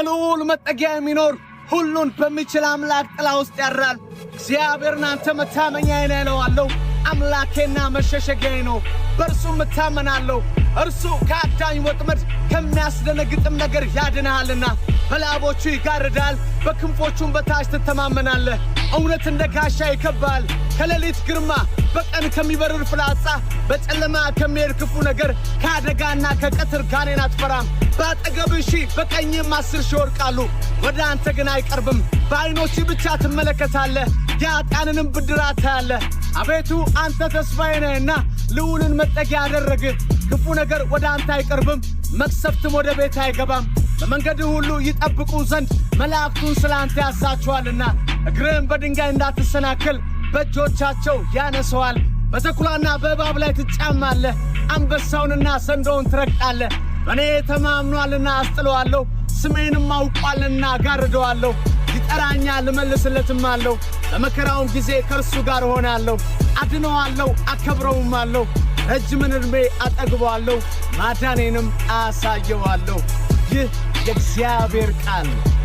በልዑል መጠጊያ የሚኖር ሁሉን በሚችል አምላክ ጥላ ውስጥ ያድራል። እግዚአብሔርን አንተ መታመኛዬ ነህ እለዋለሁ። አምላኬና መሸሸጊያዬ ነው፣ በእርሱም እታመናለሁ። እርሱ ከአዳኝ ወጥመድ ከሚያስደነግጥም ነገር ያድንሃልና። በላቦቹ ይጋርዳል፣ በክንፎቹም በታች ትተማመናለህ። እውነት እንደ ጋሻ ይከብብሃል። ከሌሊት ግርማ፣ በቀን ከሚበርር ፍላጻ፣ በጨለማ ከሚሄድ ክፉ ነገር፣ ከአደጋና ከቀትር ጋኔን አትፈራም። በአጠገብህ 1000 በቀኝም 10,000 ይወድቃሉ፣ ወደ አንተ ግን አይቀርብም። በዓይኖችህ ብቻ ትመለከታለህ፣ የኃጥአንንም ብድራት ታያለህ። አቤቱ አንተ ተስፋዬ ነህና ልዑልን መጠጊያ አደረግህ። ክፉ ነገር ወደ አንተ አይቀርብም፣ መቅሰፍትም ወደ ቤት አይገባም። በመንገድህ ሁሉ ይጠብቁ ዘንድ መላእክቱን ስለ አንተ ያሳቸዋልና። እግርህም በድንጋይ እንዳትሰናከል በእጆቻቸው ያነሰዋል። በተኩላና በእባብ ላይ ትጫማለህ፣ አንበሳውንና ዘንዶውን ትረግጣለህ። በእኔ ተማምኗልና አስጥለዋለሁ፣ ስሜንም አውቋልና ጋርደዋለሁ። ይጠራኛል እመልስለትም አለሁ። በመከራውም ጊዜ ከእርሱ ጋር እሆናለሁ፣ አድነዋለሁ፣ አከብረውም አለሁ። ረጅምን ዕድሜ አጠግበዋለሁ፣ ማዳኔንም አሳየዋለሁ። ይህ የእግዚአብሔር ቃል ነው።